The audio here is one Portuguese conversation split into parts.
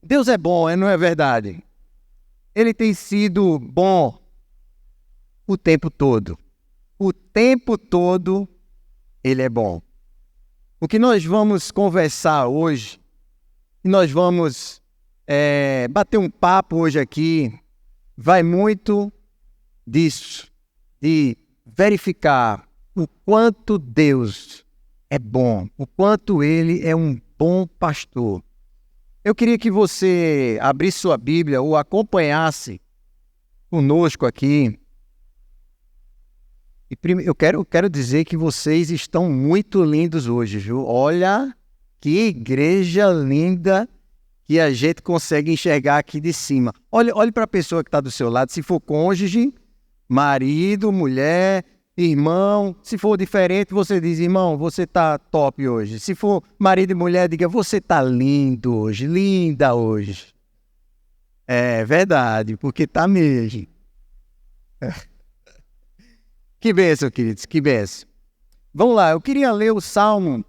Deus é bom, não é verdade? Ele tem sido bom o tempo todo. O tempo todo ele é bom. O que nós vamos conversar hoje, nós vamos bater um papo hoje aqui, vai muito disso, de verificar o quanto Deus é bom, o quanto Ele é um bom pastor. Eu queria que você abrisse sua Bíblia ou acompanhasse conosco aqui. E eu quero dizer que vocês estão muito lindos hoje, viu? Olha que igreja linda que a gente consegue enxergar aqui de cima. Olhe para a pessoa que está do seu lado, se for cônjuge, marido, mulher, irmão. Se for diferente, você diz, irmão, você está top hoje. Se for marido e mulher, diga, você está lindo hoje, linda hoje. É verdade, porque está mesmo. Que bênção, queridos, que bênção. Vamos lá, eu queria ler o Salmo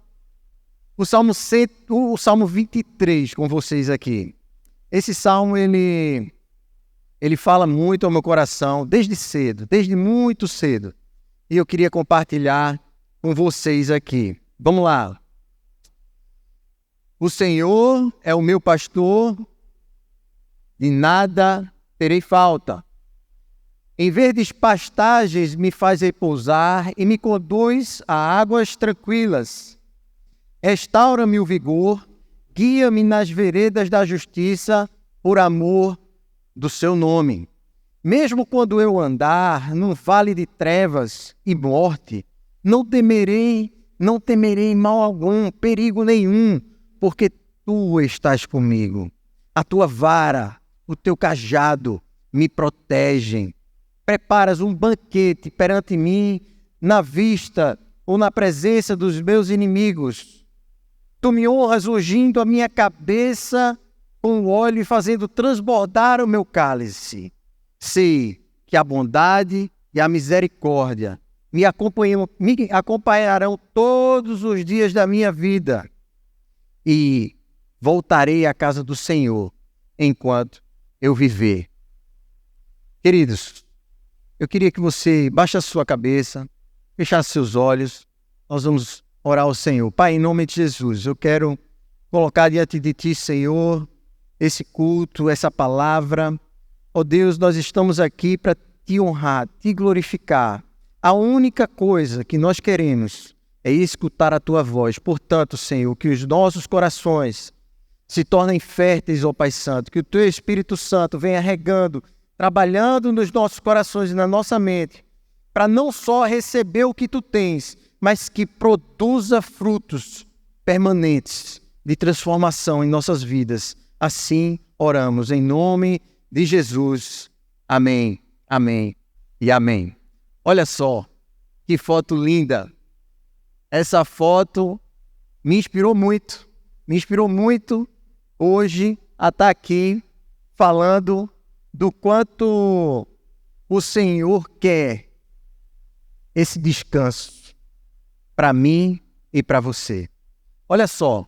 23 com vocês aqui. Esse Salmo, ele fala muito ao meu coração desde cedo, desde muito cedo. E eu queria compartilhar com vocês aqui. Vamos lá. O Senhor é o meu pastor, de nada terei falta. Em verdes pastagens me faz repousar e me conduz a águas tranquilas. Restaura-me o vigor, guia-me nas veredas da justiça, por amor do seu nome. Mesmo quando eu andar num vale de trevas e morte, não temerei mal algum, perigo nenhum, porque tu estás comigo. A tua vara, o teu cajado me protegem. Preparas um banquete perante mim, na vista ou na presença dos meus inimigos. Tu me honras ungindo a minha cabeça com óleo e fazendo transbordar o meu cálice. Sei que a bondade e a misericórdia me acompanharão todos os dias da minha vida. E voltarei à casa do Senhor enquanto eu viver. Queridos, eu queria que você baixasse sua cabeça, fechasse seus olhos. Nós vamos orar ao Senhor. Pai, em nome de Jesus, eu quero colocar diante de Ti, Senhor, esse culto, essa palavra. Ó Deus, nós estamos aqui para Te honrar, Te glorificar. A única coisa que nós queremos é escutar a Tua voz. Portanto, Senhor, que os nossos corações se tornem férteis, ó Pai Santo, que o Teu Espírito Santo venha regando, trabalhando nos nossos corações e na nossa mente, para não só receber o que Tu tens, mas que produza frutos permanentes de transformação em nossas vidas. Assim oramos, em nome de Jesus. Amém, amém e amém. Olha só, que foto linda. Essa foto me inspirou muito hoje a estar aqui falando do quanto o Senhor quer esse descanso para mim e para você. Olha só,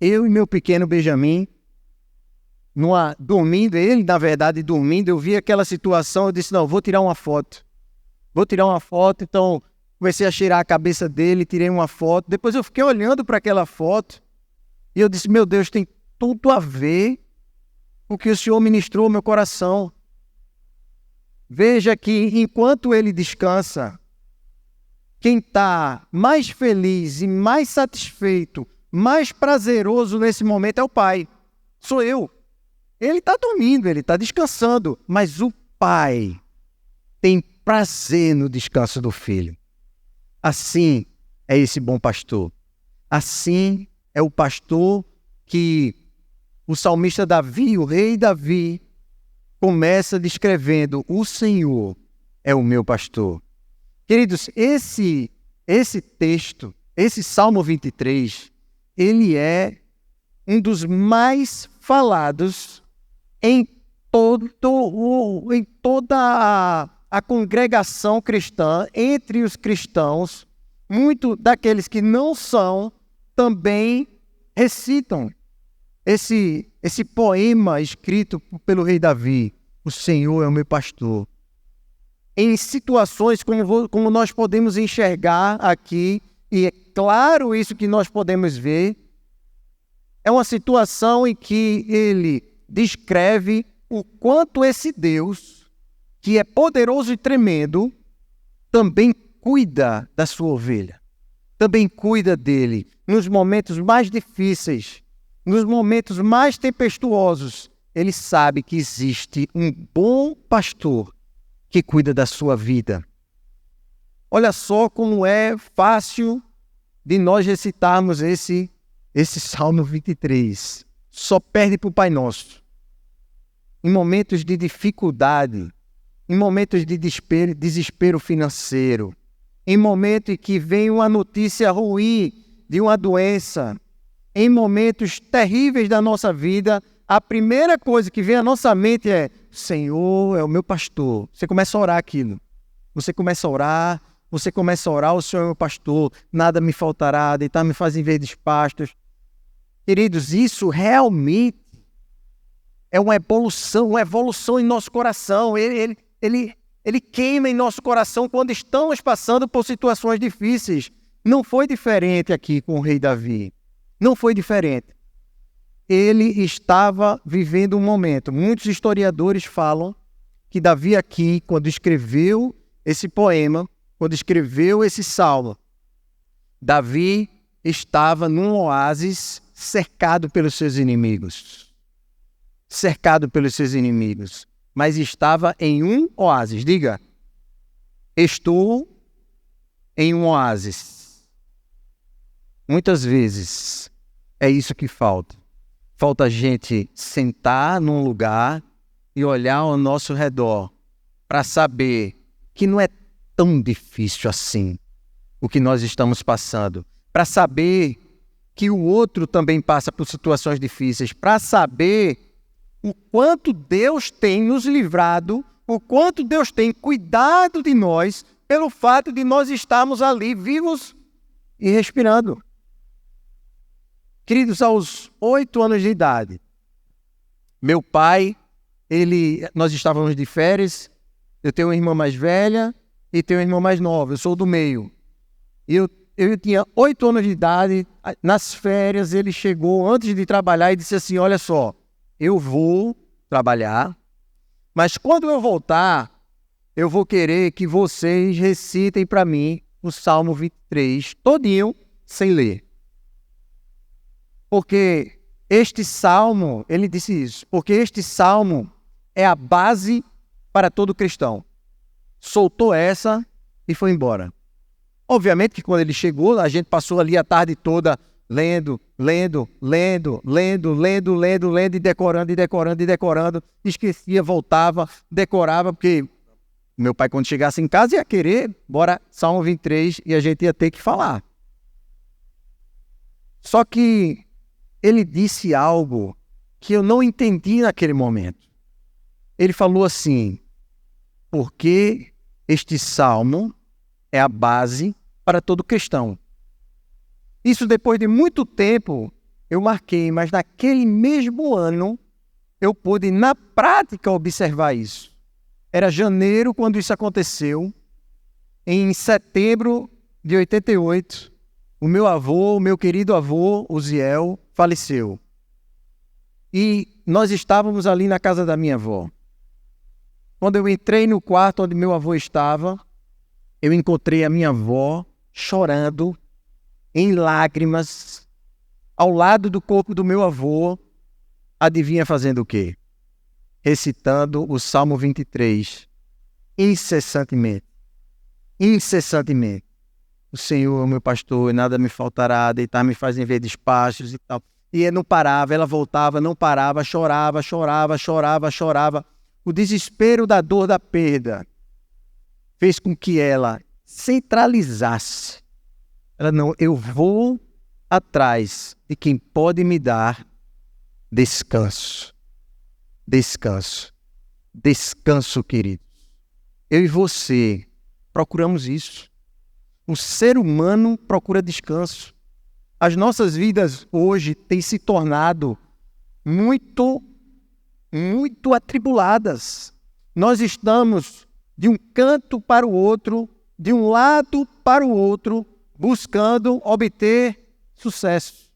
eu e meu pequeno Benjamin, dormindo, eu vi aquela situação, eu disse, não, vou tirar uma foto, então comecei a cheirar a cabeça dele, tirei uma foto, depois eu fiquei olhando para aquela foto, e eu disse, meu Deus, tem tudo a ver o que o Senhor ministrou ao meu coração. Veja que enquanto ele descansa, quem está mais feliz e mais satisfeito, mais prazeroso nesse momento é o pai. Sou eu. Ele está dormindo, ele está descansando, mas o pai tem prazer no descanso do filho. Assim é esse bom pastor. Assim é o pastor que o salmista Davi, o rei Davi, começa descrevendo: o Senhor é o meu pastor. Queridos, esse texto, esse Salmo 23, ele é um dos mais falados em toda a congregação cristã, entre os cristãos. Muito daqueles que não são também recitam esse esse poema escrito pelo rei Davi, o Senhor é o meu pastor. Em situações como nós podemos enxergar aqui, e é claro isso que nós podemos ver, é uma situação em que ele descreve o quanto esse Deus, que é poderoso e tremendo, também cuida da sua ovelha, também cuida dele nos momentos mais difíceis, nos momentos mais tempestuosos. Ele sabe que existe um bom pastor que cuida da sua vida. Olha só como é fácil de nós recitarmos esse Salmo 23. Só perde para o Pai Nosso. Em momentos de dificuldade, em momentos de desespero financeiro, em momentos em que vem uma notícia ruim de uma doença, em momentos terríveis da nossa vida, a primeira coisa que vem à nossa mente é: Senhor é o meu pastor. Você começa a orar aquilo. Você começa a orar, o Senhor é meu pastor, nada me faltará, deitar-me faz em verdes pastos. Queridos, isso realmente é uma evolução em nosso coração. Ele queima em nosso coração quando estamos passando por situações difíceis. Não foi diferente aqui com o rei Davi. Não foi diferente. Ele estava vivendo um momento. Muitos historiadores falam que Davi aqui, quando escreveu esse poema, quando escreveu esse salmo, Davi estava num oásis cercado pelos seus inimigos. Cercado pelos seus inimigos. Mas estava em um oásis. Diga, estou em um oásis. Muitas vezes é isso que falta. Falta a gente sentar num lugar e olhar ao nosso redor para saber que não é tão difícil assim o que nós estamos passando. Para saber que o outro também passa por situações difíceis. Para saber o quanto Deus tem nos livrado, o quanto Deus tem cuidado de nós pelo fato de nós estarmos ali vivos e respirando. Queridos, aos 8 anos de idade, meu pai, nós estávamos de férias, eu tenho uma irmã mais velha e tenho uma irmã mais nova, eu sou do meio. E eu tinha 8 anos de idade, nas férias ele chegou antes de trabalhar e disse assim: olha só, eu vou trabalhar, mas quando eu voltar, eu vou querer que vocês recitem para mim o Salmo 23, todinho, sem ler. Porque este salmo, ele disse isso, porque este salmo é a base para todo cristão. Soltou essa e foi embora. Obviamente que quando ele chegou, a gente passou ali a tarde toda lendo, e decorando. Esquecia, voltava, decorava, porque meu pai, quando chegasse em casa, ia querer, bora, Salmo 23, e a gente ia ter que falar. Só que ele disse algo que eu não entendi naquele momento. Ele falou assim: porque este salmo é a base para todo cristão. Isso depois de muito tempo eu marquei, mas naquele mesmo ano eu pude na prática observar isso. Era janeiro quando isso aconteceu. Em setembro de 88, o meu querido avô, Uziel, faleceu. E nós estávamos ali na casa da minha avó. Quando eu entrei no quarto onde meu avô estava, eu encontrei a minha avó chorando, em lágrimas, ao lado do corpo do meu avô. Adivinha fazendo o quê? Recitando o Salmo 23, incessantemente. O Senhor é o meu pastor, e nada me faltará, deitar-me faz em verdes pastos e tal. E não parava, ela voltava, não parava, chorava. O desespero da dor da perda fez com que ela centralizasse. Eu vou atrás de quem pode me dar descanso. Descanso, queridos. Eu e você procuramos isso. O ser humano procura descanso. As nossas vidas hoje têm se tornado muito, muito atribuladas. Nós estamos de um canto para o outro, de um lado para o outro, buscando obter sucesso,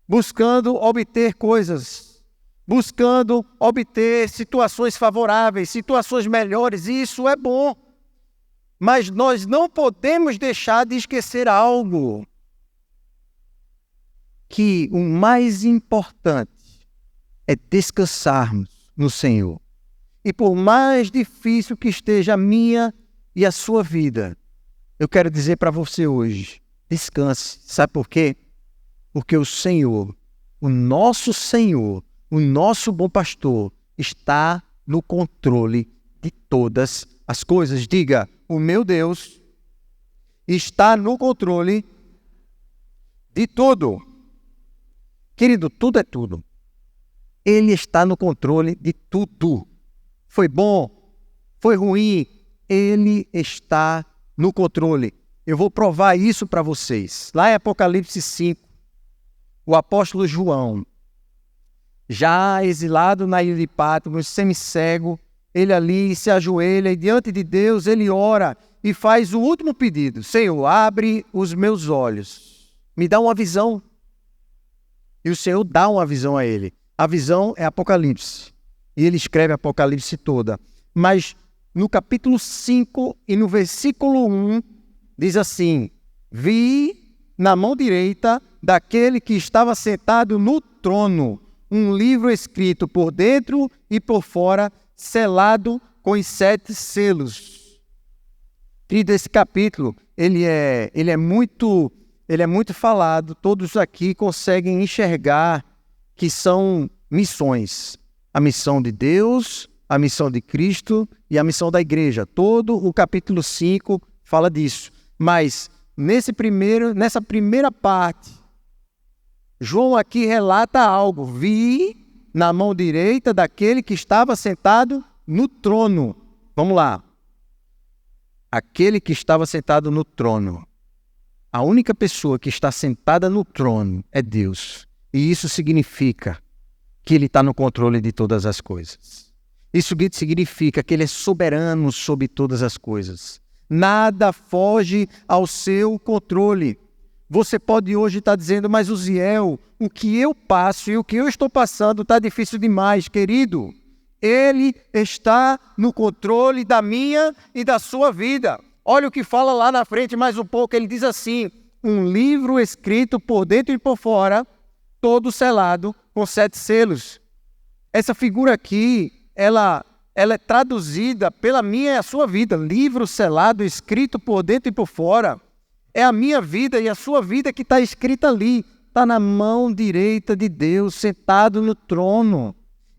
buscando obter coisas, buscando obter situações favoráveis, situações melhores, e isso é bom. Mas nós não podemos deixar de esquecer algo, que o mais importante é descansarmos no Senhor. E por mais difícil que esteja a minha e a sua vida, eu quero dizer para você hoje, descanse. Sabe por quê? Porque o Senhor, o nosso bom pastor, está no controle de todas as coisas. Diga, o meu Deus está no controle de tudo. Querido, tudo é tudo. Ele está no controle de tudo. Foi bom, foi ruim, Ele está no controle. Eu vou provar isso para vocês. Lá em Apocalipse 5, o apóstolo João, já exilado na ilha de Patmos, semicego, ele ali se ajoelha e diante de Deus ele ora e faz o último pedido. Senhor, abre os meus olhos, me dá uma visão. E o Senhor dá uma visão a ele. A visão é Apocalipse. E ele escreve Apocalipse toda. Mas no capítulo 5 e no versículo 1, diz assim: vi na mão direita daquele que estava sentado no trono um livro escrito por dentro e por fora, selado com os 7 selos. E desse capítulo, ele é muito falado. Todos aqui conseguem enxergar que são missões. A missão de Deus, a missão de Cristo e a missão da igreja. Todo o capítulo 5 fala disso. Mas nessa primeira parte, João aqui relata algo. Vi na mão direita daquele que estava sentado no trono. Vamos lá. Aquele que estava sentado no trono. A única pessoa que está sentada no trono é Deus. E isso significa que Ele está no controle de todas as coisas. Isso significa que Ele é soberano sobre todas as coisas. Nada foge ao seu controle. Você pode hoje estar dizendo, mas Uziel, o que eu passo e o que eu estou passando está difícil demais, querido. Ele está no controle da minha e da sua vida. Olha o que fala lá na frente mais um pouco. Ele diz assim, um livro escrito por dentro e por fora, todo selado com 7 selos. Essa figura aqui, ela é traduzida pela minha e a sua vida. Livro selado, escrito por dentro e por fora. É a minha vida e a sua vida que está escrita ali. Está na mão direita de Deus, sentado no trono.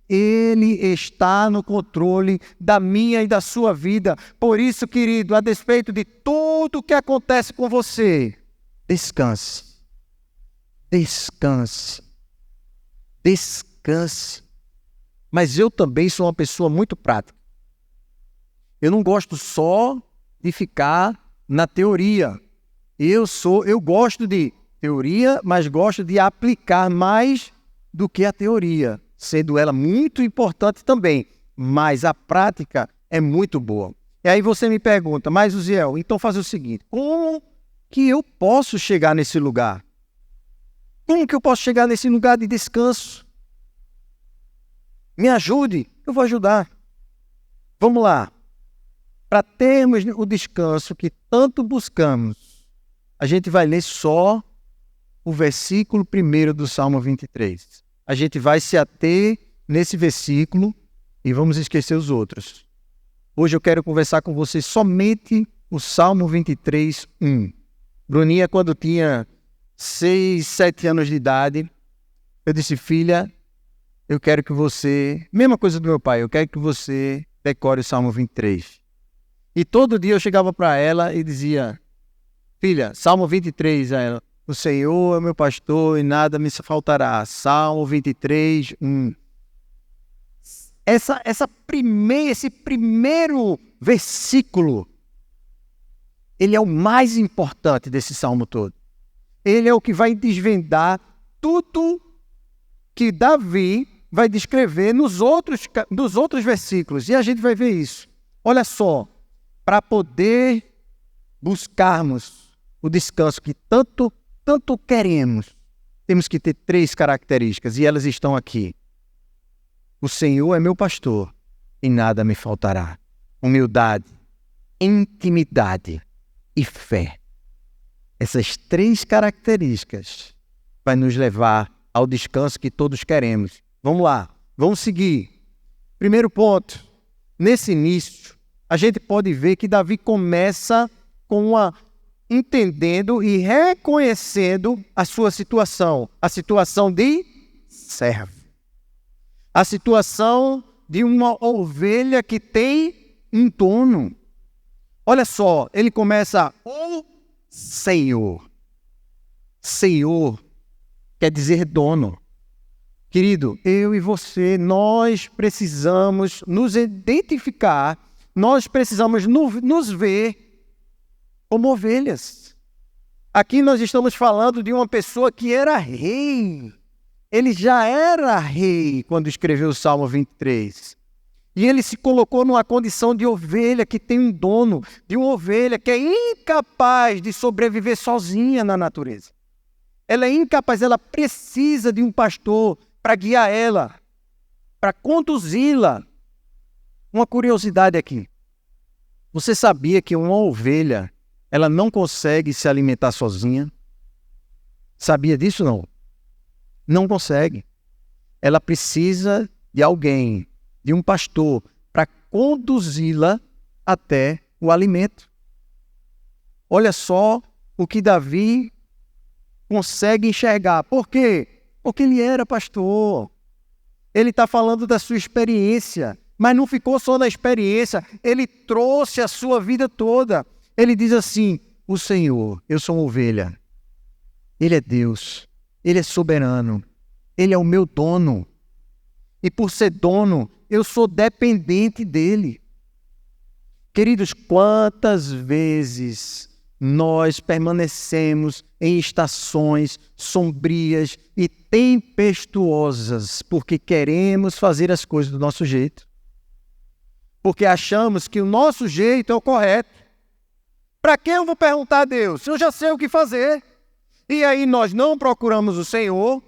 Ele está no controle da minha e da sua vida. Por isso, querido, a despeito de tudo o que acontece com você, descanse. Descanse. Descanse. Mas eu também sou uma pessoa muito prática. Eu não gosto só de ficar na teoria. Eu gosto de teoria, mas gosto de aplicar mais do que a teoria, sendo ela muito importante também, mas a prática é muito boa. E aí você me pergunta, mas Uziel, então faz o seguinte, como que eu posso chegar nesse lugar? Como que eu posso chegar nesse lugar de descanso? Me ajude, eu vou ajudar. Vamos lá. Para termos o descanso que tanto buscamos, a gente vai ler só o versículo 1 do Salmo 23. A gente vai se ater nesse versículo e vamos esquecer os outros. Hoje eu quero conversar com vocês somente o Salmo 23, 1. Bruninha, quando tinha 6, 7 anos de idade, eu disse, filha, eu quero que você... Mesma coisa do meu pai, eu quero que você decore o Salmo 23. E todo dia eu chegava para ela e dizia, filha, Salmo 23, a ela, o Senhor é meu pastor e nada me faltará. Salmo 23, 1. Esse primeiro versículo, ele é o mais importante desse salmo todo. Ele é o que vai desvendar tudo que Davi vai descrever nos outros versículos, e a gente vai ver isso. Olha só, para poder buscarmos o descanso que tanto queremos, temos que ter 3 características, e elas estão aqui. O Senhor é meu pastor, e nada me faltará. Humildade, intimidade e fé. Essas 3 características vai nos levar ao descanso que todos queremos. Vamos lá, vamos seguir. Primeiro ponto, nesse início, a gente pode ver que Davi começa entendendo e reconhecendo a sua situação, a situação de servo, a situação de uma ovelha que tem um dono. Olha só, ele começa o Senhor. Senhor quer dizer dono. Querido, eu e você, nós precisamos nos identificar, nós precisamos nos ver como ovelhas. Aqui nós estamos falando de uma pessoa que era rei. Ele já era rei quando escreveu o Salmo 23. E ele se colocou numa condição de ovelha que tem um dono, de uma ovelha que é incapaz de sobreviver sozinha na natureza. Ela é incapaz, ela precisa de um pastor para guiar ela, para conduzi-la. Uma curiosidade aqui. Você sabia que uma ovelha, ela não consegue se alimentar sozinha? Sabia disso, não? Não consegue. Ela precisa de alguém, de um pastor, para conduzi-la até o alimento. Olha só o que Davi consegue enxergar. Por quê? Porque ele era pastor. Ele está falando da sua experiência, mas não ficou só na experiência, ele trouxe a sua vida toda. Ele diz assim: o Senhor, eu sou uma ovelha. Ele é Deus, Ele é soberano, Ele é o meu dono. E por ser dono, eu sou dependente dEle. Queridos, quantas vezes nós permanecemos em estações sombrias e tempestuosas porque queremos fazer as coisas do nosso jeito. Porque achamos que o nosso jeito é o correto. Para que eu vou perguntar a Deus? Eu já sei o que fazer. E aí nós não procuramos o Senhor,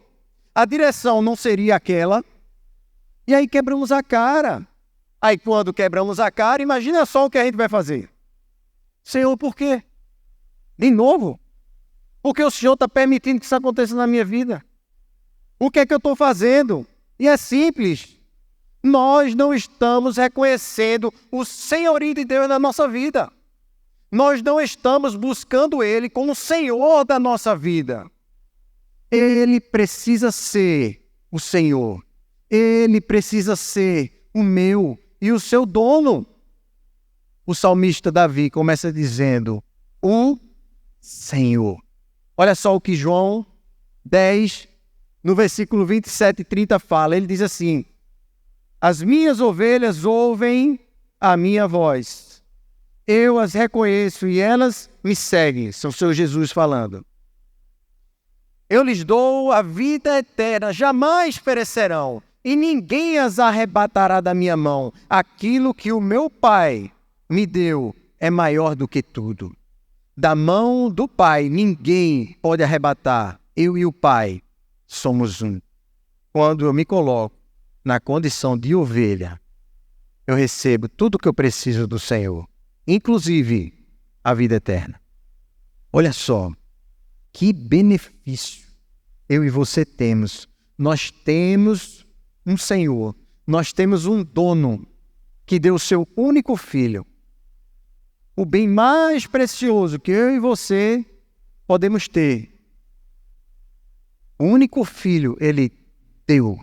a direção não seria aquela, e aí quebramos a cara. Aí quando quebramos a cara, imagina só o que a gente vai fazer. Senhor, por quê? De novo? Porque o Senhor está permitindo que isso aconteça na minha vida. O que é que eu estou fazendo? E é simples. Nós não estamos reconhecendo o senhorio de Deus na nossa vida. Nós não estamos buscando Ele como o Senhor da nossa vida. Ele precisa ser o Senhor. Ele precisa ser o meu e o seu dono. O salmista Davi começa dizendo: o Senhor. Olha só o que João 10, no versículo 27 e 30 fala. Ele diz assim: as minhas ovelhas ouvem a minha voz. Eu as reconheço e elas me seguem. São o Senhor Jesus falando. Eu lhes dou a vida eterna, jamais perecerão, e ninguém as arrebatará da minha mão. Aquilo que o meu Pai me deu é maior do que tudo. Da mão do Pai ninguém pode arrebatar. Eu e o Pai somos um. Quando eu me coloco na condição de ovelha, eu recebo tudo o que eu preciso do Senhor, inclusive a vida eterna. Olha só, que benefício eu e você temos. Nós temos um Senhor, nós temos um dono que deu o seu único filho. O bem mais precioso que eu e você podemos ter. O único filho ele deu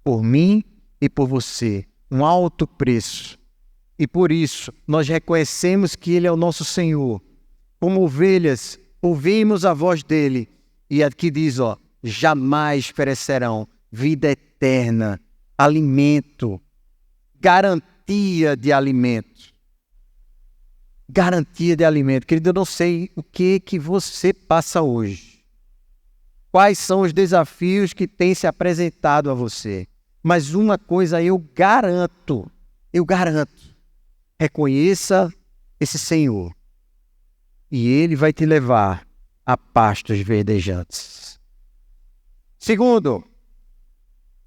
por mim e por você, um alto preço. E por isso nós reconhecemos que Ele é o nosso Senhor. Como ovelhas, ouvimos a voz dEle. E aqui diz, jamais perecerão, vida eterna, alimento, garantia de alimento. Garantia de alimento. Querido, eu não sei o que você passa hoje. Quais são os desafios que têm se apresentado a você? Mas uma coisa eu garanto, reconheça esse Senhor e Ele vai te levar a pastos verdejantes. Segundo,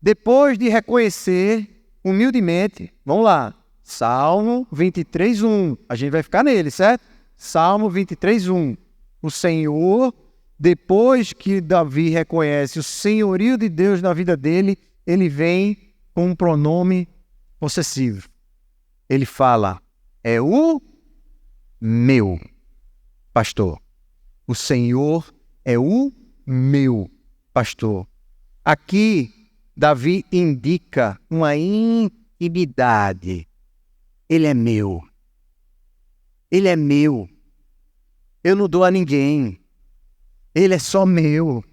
depois de reconhecer humildemente, vamos lá, Salmo 23:1, a gente vai ficar nele, certo? Salmo 23:1, o Senhor, depois que Davi reconhece o senhorio de Deus na vida dele, ele vem com um pronome possessivo. Ele fala, é o meu pastor. O Senhor é o meu pastor. Aqui, Davi indica uma intimidade. Ele é meu. Ele é meu. Eu não dou a ninguém. Ele é só meu.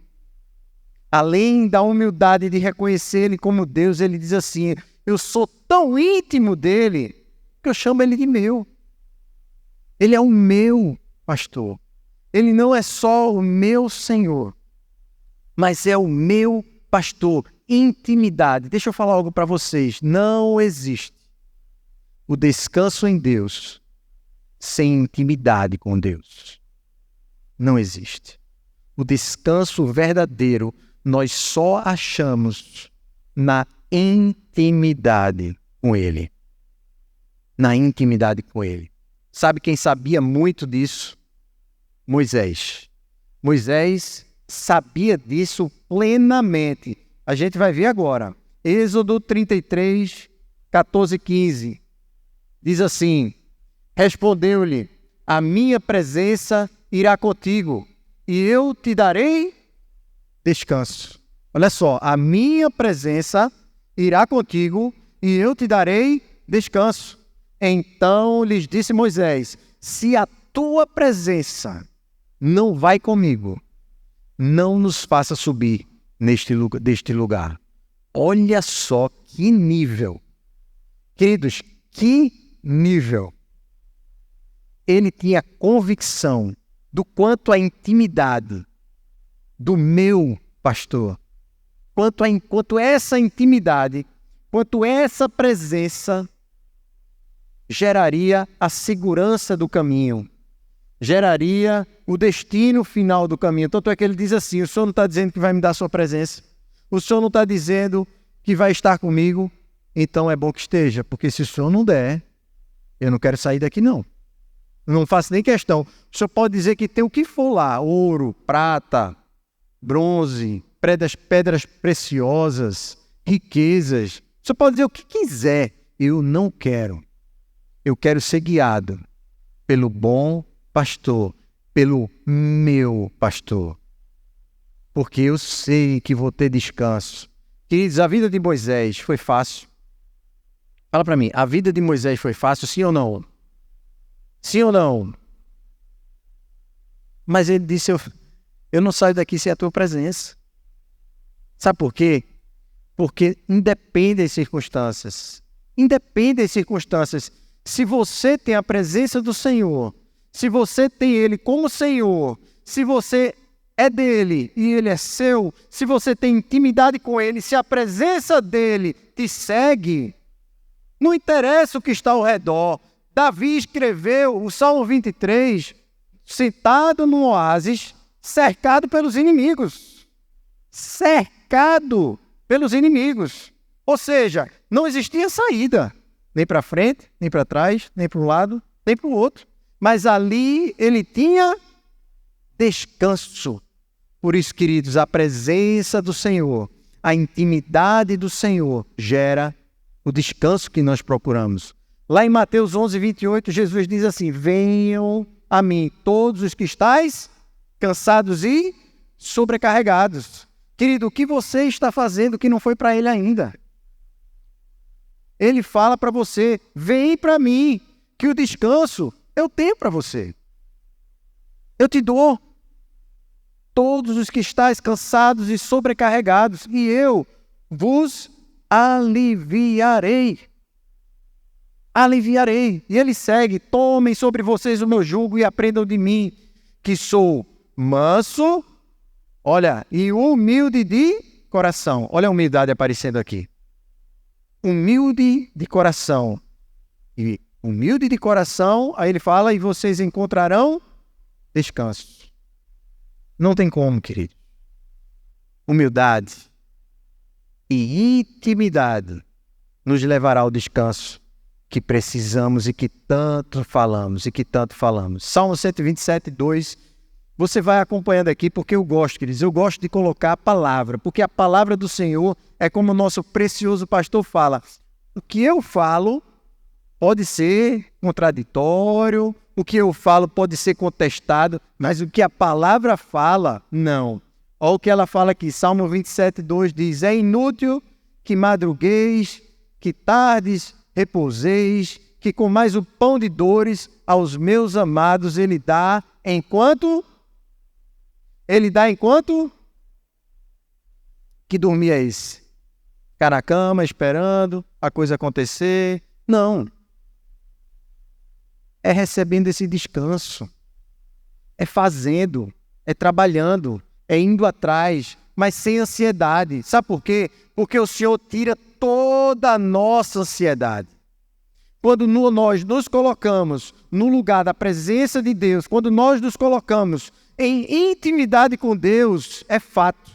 Além da humildade de reconhecer Ele como Deus, ele diz assim, eu sou tão íntimo dele que eu chamo Ele de meu. Ele é o meu pastor. Ele não é só o meu Senhor, mas é o meu pastor. Intimidade. Deixa eu falar algo para vocês. Não existe o descanso em Deus sem intimidade com Deus. Não existe. O descanso verdadeiro nós só achamos na intimidade com Ele. Na intimidade com Ele. Sabe quem sabia muito disso? Moisés. Moisés sabia disso plenamente. A gente vai ver agora. Êxodo 33, 14 e 15. Diz assim, respondeu-lhe, a minha presença irá contigo, e eu te darei descanso. Olha só, a minha presença irá contigo, e eu te darei descanso. Então lhes disse Moisés, se a tua presença não vai comigo, não nos faça subir deste lugar. Olha só que nível. Queridos, que nível. Ele tinha convicção do quanto a intimidade do meu pastor, quanto essa intimidade, quanto essa presença geraria a segurança do caminho, geraria o destino final do caminho. Tanto é que ele diz assim, o Senhor não está dizendo que vai me dar a sua presença, o Senhor não está dizendo que vai estar comigo, então é bom que esteja, porque se o Senhor não der, eu não quero sair daqui não. Não faço nem questão. O Senhor pode dizer que tem o que for lá, ouro, prata, bronze, pedras preciosas, riquezas. O Senhor pode dizer o que quiser. Eu não quero. Eu quero ser guiado pelo bom pastor, pelo meu pastor. Porque eu sei que vou ter descanso. Queridos, a vida de Moisés foi fácil. Fala para mim, a vida de Moisés foi fácil, sim ou não? Sim ou não? Mas ele disse, eu não saio daqui sem a tua presença. Sabe por quê? Porque independe das circunstâncias. Se você tem a presença do Senhor, se você tem Ele como Senhor, se você é dele e Ele é seu, se você tem intimidade com Ele, se a presença dele te segue, não interessa o que está ao redor. Davi escreveu o Salmo 23, sentado num oásis, cercado pelos inimigos. Cercado pelos inimigos. Ou seja, não existia saída. Nem para frente, nem para trás, nem para um lado, nem para o outro. Mas ali ele tinha descanso. Por isso, queridos, a presença do Senhor, a intimidade do Senhor gera o descanso que nós procuramos. Lá em Mateus 11, 28, Jesus diz assim, venham a mim todos os que estáis cansados e sobrecarregados. Querido, o que você está fazendo que não foi para Ele ainda? Ele fala para você, vem para mim, que o descanso eu tenho para você. Eu te dou todos os que estáis cansados e sobrecarregados, e eu vos aliviarei. Aliviarei. E ele segue, tomem sobre vocês o meu jugo e aprendam de mim, que sou manso, olha, e humilde de coração. Olha a humildade aparecendo aqui. humilde de coração. E humilde de coração, aí ele fala, e vocês encontrarão descanso. Não tem como, querido. Humildade e intimidade nos levará ao descanso que precisamos e que tanto falamos, Salmo 127, 2. Você vai acompanhando aqui, porque eu gosto, queridos. Eu gosto de colocar a palavra, porque a palavra do Senhor é como o nosso precioso pastor fala. O que eu falo pode ser contraditório, o que eu falo pode ser contestado, mas o que a palavra fala, não. Olha o que ela fala aqui, Salmo 27, 2 diz, é inútil que madrugueis, que tardes repouseis, que com mais o pão de dores aos meus amados ele dá enquanto que dormia esse? Ficar na cama esperando a coisa acontecer? Não. É recebendo esse descanso. É fazendo, é trabalhando, é indo atrás, mas sem ansiedade. Sabe por quê? Porque o Senhor tira toda a nossa ansiedade. Quando nós nos colocamos no lugar da presença de Deus, quando nós nos colocamos em intimidade com Deus, é fato.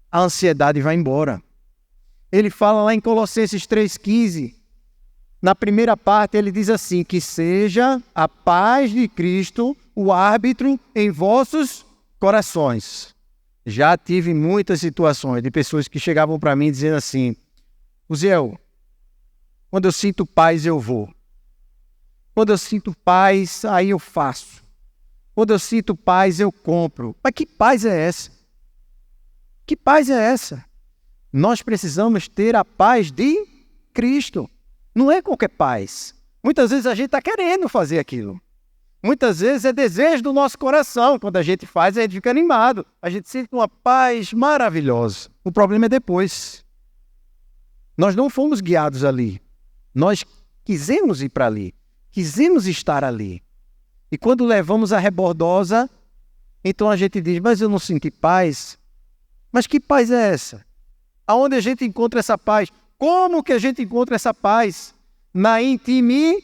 A ansiedade vai embora. Ele fala lá em Colossenses 3,15, na primeira parte ele diz assim, que seja a paz de Cristo o árbitro em vossos corações. Já tive muitas situações de pessoas que chegavam para mim dizendo assim, Uziel, quando eu sinto paz eu vou. Quando eu sinto paz, aí eu faço. Quando eu sinto paz, eu compro. Mas que paz é essa? Que paz é essa? Nós precisamos ter a paz de Cristo. Não é qualquer paz. Muitas vezes a gente está querendo fazer aquilo. Muitas vezes é desejo do nosso coração. Quando a gente faz, a gente fica animado. A gente sente uma paz maravilhosa. O problema é depois. Nós não fomos guiados ali. Nós quisemos ir para ali. Quisemos estar ali. E quando levamos a rebordosa, então a gente diz, mas eu não senti paz. Mas que paz é essa? Aonde a gente encontra essa paz? Como que a gente encontra essa paz? Na intimidade.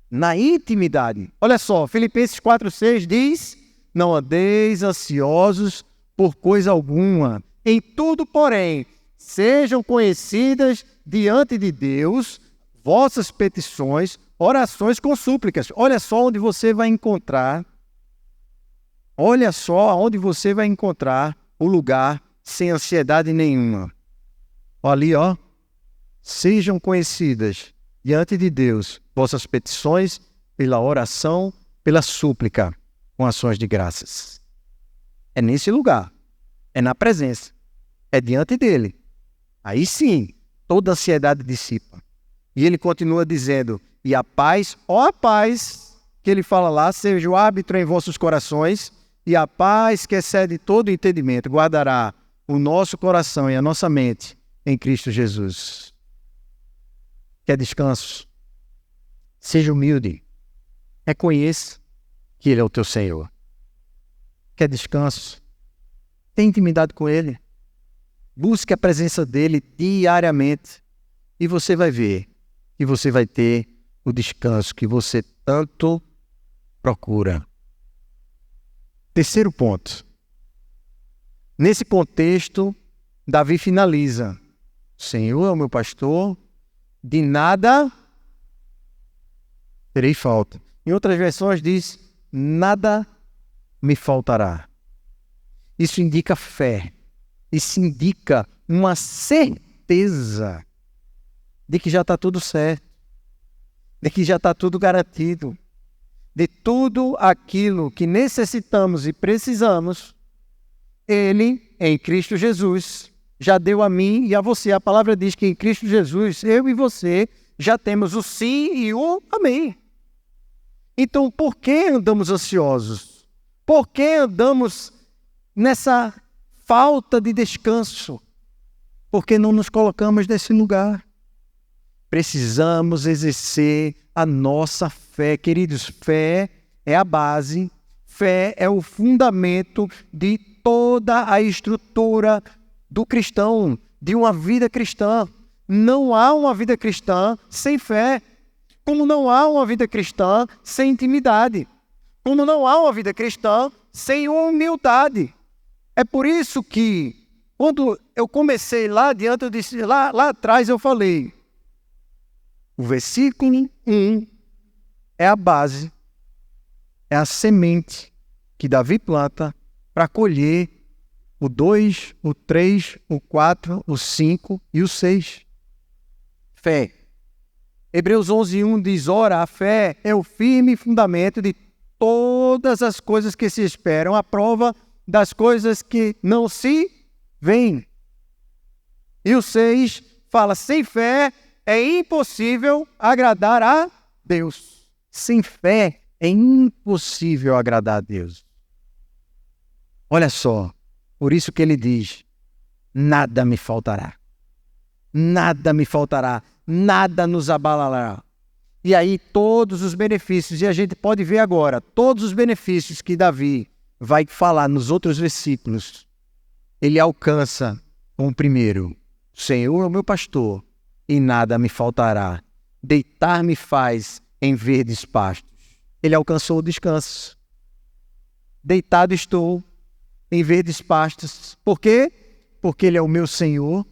Na intimidade. Olha só, Filipenses 4,6 diz, não andeis ansiosos por coisa alguma. Em tudo, porém, sejam conhecidas diante de Deus vossas petições, orações com súplicas. Olha só onde você vai encontrar. Olha só onde você vai encontrar o lugar sem ansiedade nenhuma. Ali, ó. Sejam conhecidas diante de Deus vossas petições pela oração, pela súplica, com ações de graças. É nesse lugar. É na presença. É diante dele. Aí sim, toda ansiedade dissipa. E ele continua dizendo, e a paz, ó a paz, que ele fala lá, seja o árbitro em vossos corações, e a paz que excede todo entendimento, guardará o nosso coração e a nossa mente em Cristo Jesus. Quer descanso? Seja humilde. Reconheça que Ele é o teu Senhor. Quer descanso? Tenha intimidade com Ele. Busque a presença dEle diariamente. E você vai ver que você vai ter o descanso que você tanto procura. Terceiro ponto. Nesse contexto, Davi finaliza. O Senhor é o meu pastor, de nada terei falta. Em outras versões diz, nada me faltará. Isso indica fé. Isso indica uma certeza de que já está tudo certo, de que já está tudo garantido, de tudo aquilo que necessitamos e precisamos, Ele, em Cristo Jesus, já deu a mim e a você. A palavra diz que em Cristo Jesus, eu e você, já temos o sim e o amém. Então, por que andamos ansiosos? Por que andamos nessa falta de descanso? Porque não nos colocamos nesse lugar. Precisamos exercer a nossa fé. Queridos, fé é a base, fé é o fundamento de toda a estrutura do cristão. de uma vida cristã. Não há uma vida cristã sem fé. Como não há uma vida cristã sem intimidade. Como não há uma vida cristã sem humildade. É por isso que, quando eu comecei lá adiante, eu disse, lá atrás eu falei, o versículo 1 é a base, é a semente que Davi planta para colher o 2, o 3, o 4, o 5 e o 6. Fé. Hebreus 11:1 diz, ora, a fé é o firme fundamento de todas as coisas que se esperam, a prova das coisas que não se veem. E o 6 fala, sem fé é impossível agradar a Deus. Sem fé é impossível agradar a Deus. Olha só, por isso que ele diz, nada me faltará. Nada me faltará, nada nos abalará. E aí todos os benefícios, e a gente pode ver agora, todos os benefícios que Davi vai falar nos outros versículos, ele alcança com o primeiro, o Senhor é o meu pastor, e nada me faltará. Deitar-me faz em verdes pastos. Ele alcançou o descanso. Deitado estou em verdes pastos. Por quê? Porque Ele é o meu Senhor,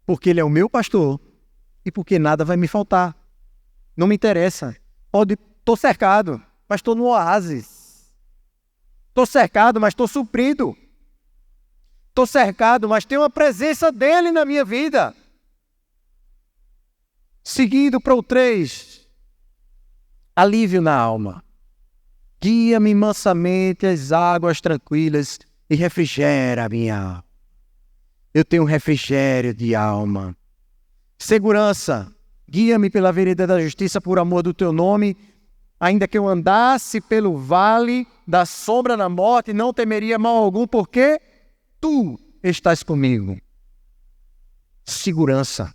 porque Ele é o meu pastor e porque nada vai me faltar. Não me interessa. Estou cercado, mas estou no oásis. Estou cercado, mas estou suprido. Estou cercado, mas tem uma presença dEle na minha vida. Seguindo para o 3, alívio na alma. Guia-me mansamente às águas tranquilas e refrigera a minha alma. Eu tenho um refrigério de alma. Segurança. Guia-me pela vereda da justiça por amor do teu nome. Ainda que eu andasse pelo vale da sombra da morte, não temeria mal algum, porque tu estás comigo. Segurança.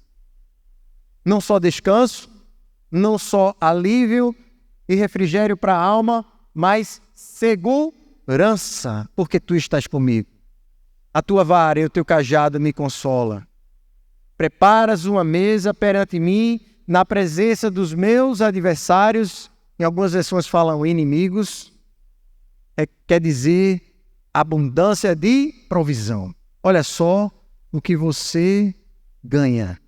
Não só descanso, não só alívio e refrigério para a alma, mas segurança, porque tu estás comigo. A tua vara e o teu cajado me consola. Preparas uma mesa perante mim, na presença dos meus adversários. Em algumas versões falam inimigos. Quer dizer, abundância de provisão. Olha só o que você ganha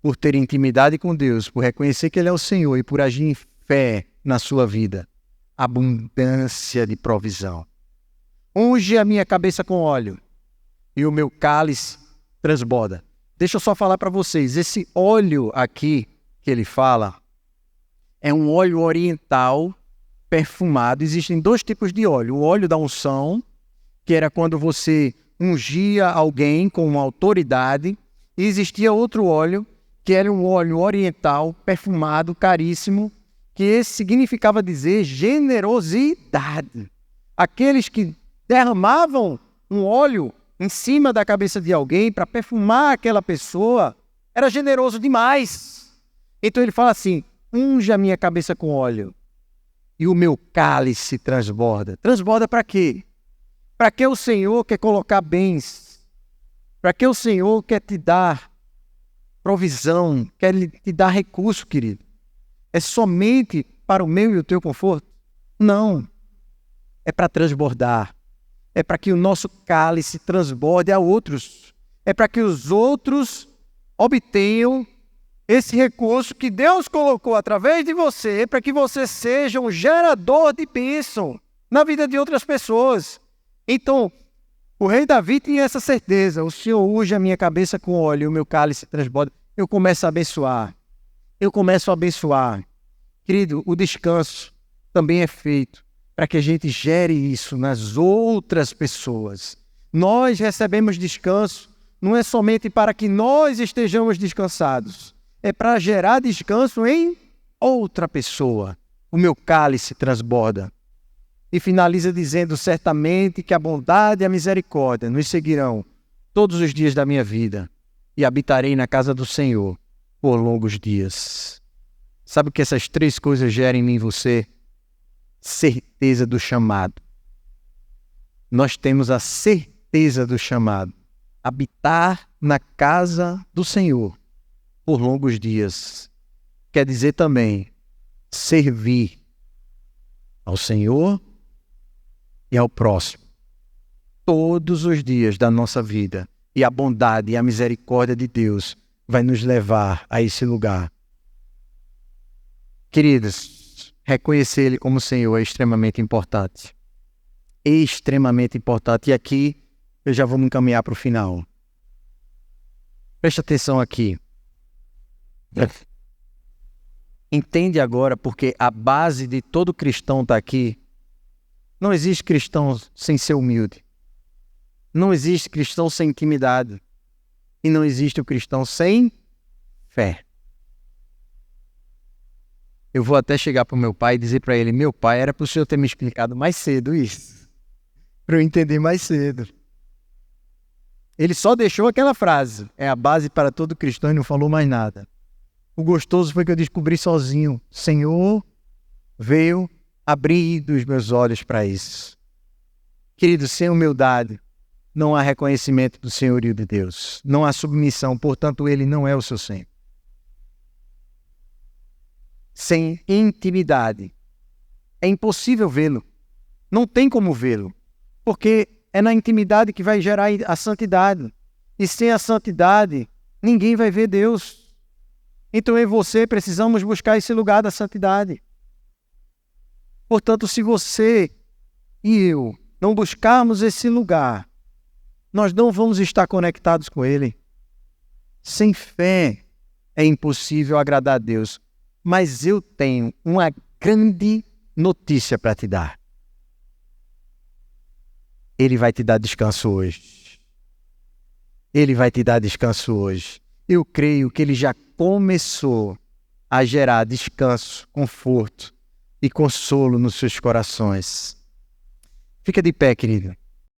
por ter intimidade com Deus, por reconhecer que Ele é o Senhor e por agir em fé na sua vida. Abundância de provisão. Unge a minha cabeça com óleo e o meu cálice transborda. Deixa eu só falar para vocês, esse óleo aqui que ele fala é um óleo oriental perfumado. Existem 2 tipos de óleo. O óleo da unção, que era quando você ungia alguém com uma autoridade, e existia outro óleo, que era um óleo oriental perfumado, caríssimo, que esse significava dizer generosidade. Aqueles que derramavam um óleo em cima da cabeça de alguém para perfumar aquela pessoa, era generoso demais. Então ele fala assim, unge a minha cabeça com óleo e o meu cálice transborda. Transborda para quê? Para que o Senhor quer colocar bens? Para que o Senhor quer te dar provisão, quer te dar recurso, querido? É somente para o meu e o teu conforto? Não. É para transbordar. É para que o nosso cálice transborde a outros. É para que os outros obtenham esse recurso que Deus colocou através de você, para que você seja um gerador de bênção na vida de outras pessoas. Então, o rei Davi tinha essa certeza. O Senhor unge a minha cabeça com óleo e o meu cálice transborda. Eu começo a abençoar. Eu começo a abençoar. Querido, o descanso também é feito para que a gente gere isso nas outras pessoas. Nós recebemos descanso, não é somente para que nós estejamos descansados, é para gerar descanso em outra pessoa. O meu cálice transborda. E finaliza dizendo, certamente que a bondade e a misericórdia nos seguirão todos os dias da minha vida e habitarei na casa do Senhor por longos dias. Sabe o que essas 3 coisas geram em mim e você? Certeza do chamado. Nós temos a certeza do chamado. habitar na casa do Senhor por longos dias. Quer dizer também servir ao Senhor e ao próximo todos os dias da nossa vida. E a bondade e a misericórdia de Deus vai nos levar a esse lugar. Queridos, reconhecer Ele como Senhor é extremamente importante. Extremamente importante. E aqui eu já vou me encaminhar para o final. Preste atenção aqui. Entende agora porque a base de todo cristão está aqui. Não existe cristão sem ser humilde. Não existe cristão sem intimidade. E não existe o cristão sem fé. Eu vou até chegar para o meu pai e dizer para ele: meu pai, era para o senhor ter me explicado mais cedo isso. Para eu entender mais cedo. Ele só deixou aquela frase. É a base para todo cristão e não falou mais nada. O gostoso foi que eu descobri sozinho. O Senhor veio abrir os meus olhos para isso. Querido, sem humildade, não há reconhecimento do senhorio de Deus. Não há submissão, portanto, Ele não é o seu Senhor. Sem intimidade, é impossível vê-lo. Não tem como vê-lo, porque é na intimidade que vai gerar a santidade. E sem a santidade, ninguém vai ver Deus. Então eu e você precisamos buscar esse lugar da santidade. Portanto, se você e eu não buscarmos esse lugar, nós não vamos estar conectados com Ele. Sem fé é impossível agradar a Deus. Mas eu tenho uma grande notícia para te dar. Ele vai te dar descanso hoje. Ele vai te dar descanso hoje. Eu creio que Ele já começou a gerar descanso, conforto e consolo nos seus corações. Fica de pé, querido.